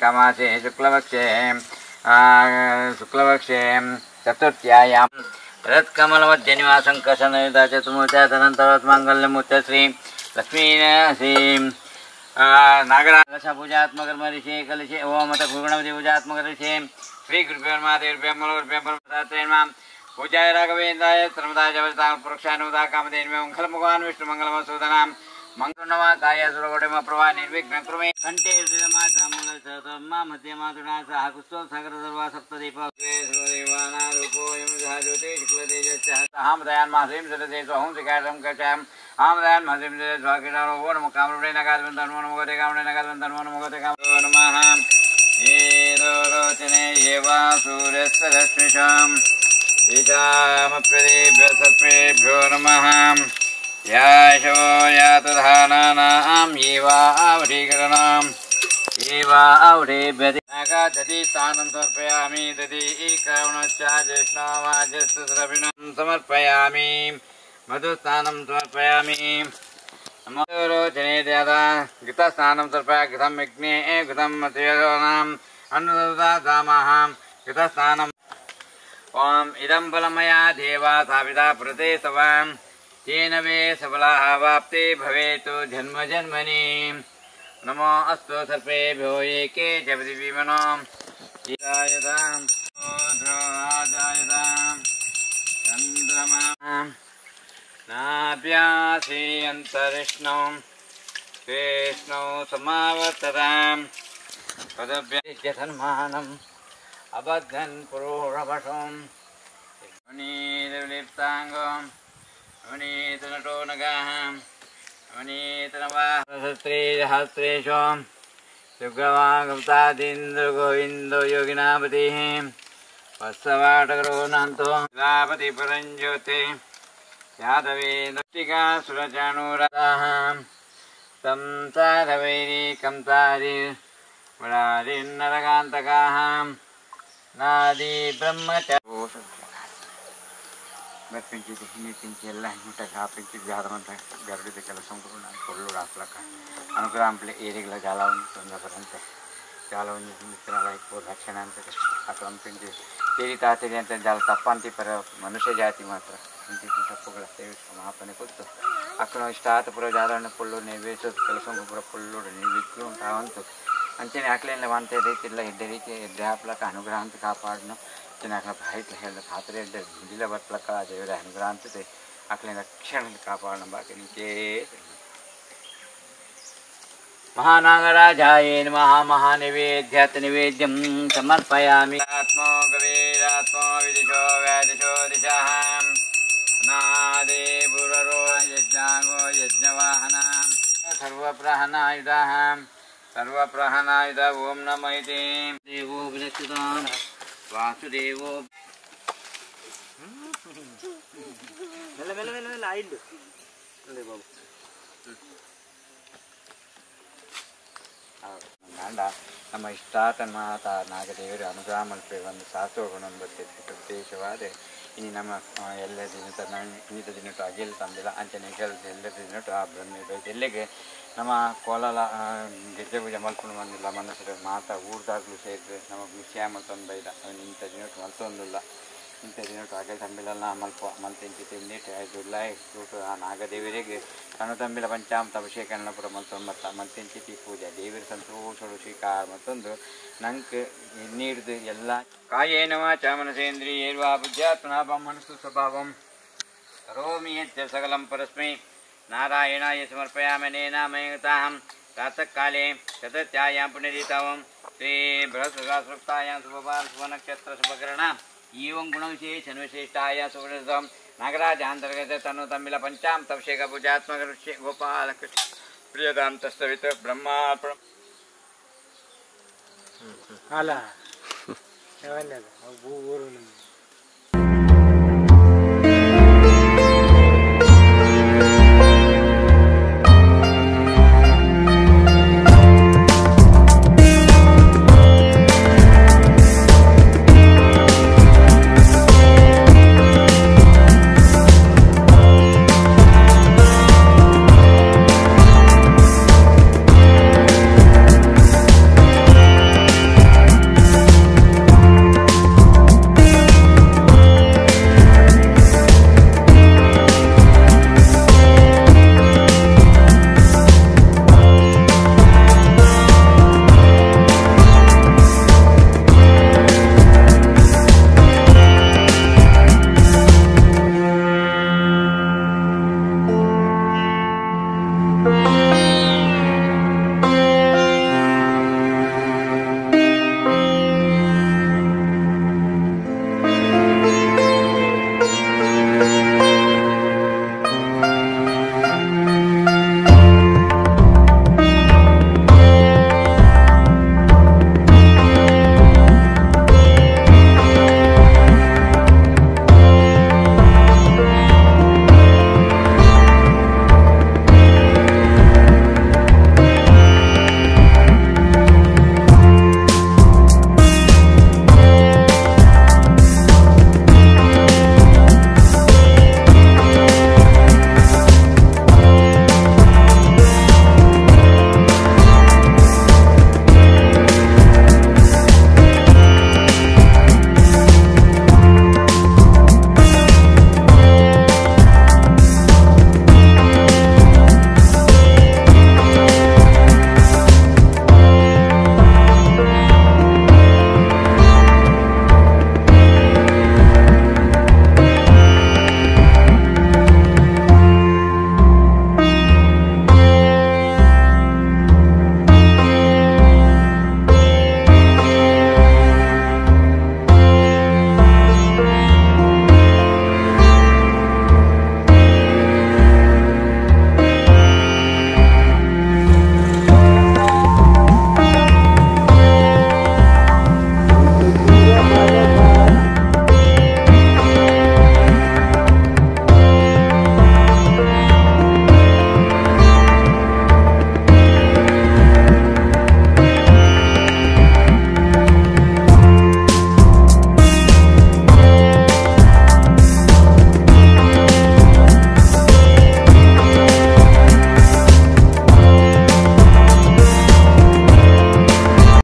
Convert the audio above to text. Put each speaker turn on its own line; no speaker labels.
कार्तिकमासे शुक्लपक्षे चतुर्थ्यायां रत्कमलमध्यनिवासं कशनयुता चतुर्मुत्या तदनन्तरत्माङ्गल्यमुत्तश्री लक्ष्मीश्री नागराज पूजात्मकर्मऋषि कलशे ओम अथ भूगणपति पूजात्मकऋषि श्री गुरुभ्यो नमः देवभ्यो नमः पूजाय राघवेन्द्राय सर्वदाय जवतां पुरुषानुदा कामधेनुमे मंगलमुखान् विष्णुमंगलमसूदनां मंगलनमा काय सुरगोडेम प्रभा निर्विघ्नं कुरु मे कंठे हृदयमा चामंगल सर्वमा मध्यमातुना सह कुस्तोल सागर सर्वा सप्तदीप देवाना रूपो यमजहा ज्योति शुक्लतेजस्य अहं दयान् माह्रीं सदतेजो अहं सिकारं कचाम् अहं दयान् माह्रीं सदतेजो स्वाकिनारो वो नमो कामरूपे नगादवन्तं नमो नमोगते कामरूपे नगादवन्तं नमो नमोगते कामरूपे नमः येदो रोचने येवा सूर्यस्य रश्मिषाम् ईशामप्रदेभ्यो सर्पेभ्यो नमः याशो यातधानानां येवावधीकरणां येवावधेभ्यति नागादधि स्थानं समर्पयामि दधि ईकरणश्च ज्येष्ठावाजस्तुरविणं समर्पयामि मधुस्नानं समर्पयामि नमोरोचने दयादा घृतस्नानं समर्पया घृतं यज्ञे घृतं मत्स्योनाम् अन्नदामः घृतस्नानं ओम इदं बलमया देवा साविता प्रते सवां तेन वे सबलाः वाप्ते भवेतु जन्म जन्मनि नमो अस्तु सर्पेभ्यो एके च पृथिवीमनो जायतां ध्रुवाजायतां चन्द्रमा नाभ्यासि अन्तरिष्णौ कृष्णौ समावर्ततां पदभ्यसन्मानम् अबद्धन पुरोरभसम मुनीलिप्तांगम मुनीतनटो नगाहम मुनीतनवाहस्त्रे सहस्रेशम सुग्रवागमतादिन्द्र गोविंदो योगिनापतिः वत्सवाटकरो नन्तो लापति परञ्ज्योते यादवे दत्तिका सुरचाणूरदाहं तं साधवैरीकं तारि वरारिन्नरकान्तकाहम् नादी ब्रह्मचारी పెంచి పెంచి ಎಲ್ಲ ఉంటాయి ఆ పెంచి జాతమంతా గరుడిది ಕೆಲಸ కొల్లుడు అట్లక అనుగ్రహంలో ఏరిగల చాలా ఉంది తొందరపడంతే చాలా ఉంది మిత్రాల ఎక్కువ రక్షణ అంతే అక్కడ పెంచి తేరి తాతేరి ಅಂತ చాలా ತಪ್ಪಂತಿ ಪರ ಮನುಷ್ಯ ಜಾತಿ ಮಾತ್ರ ಇಂತಿ ತಪ್ಪುಗಳ ಸೇವಿಸುವ ಮಹಾಪನೆ ಕೊಟ್ಟು ಅక్కడ ಇಷ್ಟ ಆತ ಪುರ ಜಾಲನ ಪುಲ್ಲು ನಿರ್ವೇಶದ ಕೆಲಸ ಪುರ ಪುಲ್ಲು ನಿರ್ವಿಕ್ಲು ತಾವಂತು ಅಂಚನೆ ಆಕಲೆಲ್ಲ ವಾಂತೆ ರೀತಿಲ್ಲ ಇದ್ದ ರೀತಿ ಎದ್ದೆ ಹಾಪ್ಲಕ ಅನುಗ್ರಹ ಅಂತ ಕಾಪಾಡನು ಚೆನ್ನಾಗಿ ಭಾಯಿತ ಹೇಳಿದ ಖಾತ್ರಿ ಎದ್ದ ಜಿಲ್ಲ ಬಟ್ಲಕ ದೇವರ ಅನುಗ್ರಹ ಅಂತದೆ ಆಕಲಿನ ರಕ್ಷಣೆ ಕಾಪಾಡನ ಬಾಕಿ ನಿಂಕೆ महानागराजाय नमः महानिवेद्यात् निवेद्यं समर्पयामि आत्मो गवीरात्मो विदिशो वैदिशो दिशः नादे पुररो यज्ञागो यज्ञवाहनां सर्वप्रहनायुधाः सर्वप्रहनायुध ओम नमः इति देवो विलक्षितान् वासुदेवो मेल्ल मेल्ल मेल्ल मेल्ल आइल्लु अरे बाबू ಗಂಡ ನಮ್ಮ ಇಷ್ಟಾತ ಮಾತ ನಾಗದೇವರು ಅನುಗ್ರಹ ಮಲ್ಪೆ ಒಂದು ಶಾಸ್ತ್ರಗಳನ್ನು ಬರ್ತಿತ್ತು ವಿಶೇಷವಾದ ಇನ್ನು ನಮ್ಮ ಎಲ್ಲ ದಿನ ಇನ್ನಿತ ದಿನಟ್ಟು ಅಗೆಲ್ ತಂದಿಲ್ಲ ಅಂಚನೆ ಕೆಲಸ ಎಲ್ಲ ದಿನಟ್ಟು ಆ ಬ್ರಹ್ಮೆ ಬೈದು ಎಲ್ಲಿಗೆ ನಮ್ಮ ಕೋಲಾಲ ಗೆಜ್ಜೆ ಪೂಜೆ ಮಲ್ಕೊಂಡು ಬಂದಿಲ್ಲ ಮನಸ್ಸು ಮಾತಾ ಊರ್ದಾಗ್ಲೂ ಸೇರಿದ್ರೆ ನಮಗೆ ವಿಷಯ ಮಲ್ತೊಂದು ಬೈದ ಇಂಥ ದಿನಟ್ಟು ಮಲ್ತೊಂದಿಲ್ಲ ಇಂಥ ದಿನಟ್ಟು ಅಗೆಲ್ ತಂಬಿಲ್ಲ ಮಲ್ತಿಂಚಿ ತಿಂದಿಟ್ಟು ಐದು ಲಾಯ್ ರೂಟು ಆ ನಾಗದೇವರಿಗೆ ಕಣ್ಣು ತಂಬಿಲ ಪಂಚಾಮೃತ ಅಭಿಷೇಕ ಪುರ ಮಲ್ತೊಂಬತ್ತ ಮಲ್ತಿಂಚಿ ಪೂಜೆ ದೇವರ ಸಂತೋಷಗಳು ಸ್ವೀಕಾರ ಮತ್ತೊಂದು ನಂಗೆ ನೀಡಿದು ಎಲ್ಲ ಕಾಯೇನ ವಾಚ ಮನಸೇಂದ್ರಿಯೈರ್ವಾ ಬುದ್ಧ್ಯಾತ್ಮನಾ ಮನಸ್ಸು ಸ್ವಭಾವಂ ಕರೋಮಿ ಯತ್ಯ ಸಕಲಂ ಪರಸ್ಮೈ ನಾರಾಯಣಾಯ ಸಮರ್ಪಯಾಮಿ ನೇನಾಮಯತಾಹಂ ಪ್ರಾತಃಕಾಲೇ ಚತುರ್ಥ್ಯಾಯಾಂ ಪುಣ್ಯದೀತಾವಂ ಶ್ರೀ ಬೃಹಸ್ಪತಿಸೂಕ್ತಾಯಾಂ ಶುಭವಾರ ಶುಭನಕ್ಷತ್ರ ಶುಭಕರಣ एवं गुणविशेषविशिष्टाय सुवृद्धं नागराजान्तर्गत तनु तमिल पंचाम तवशेख पूजात्मक ऋषि गोपाल कृष्ण प्रियदाम तस्तवित ब्रह्मार्पण
अला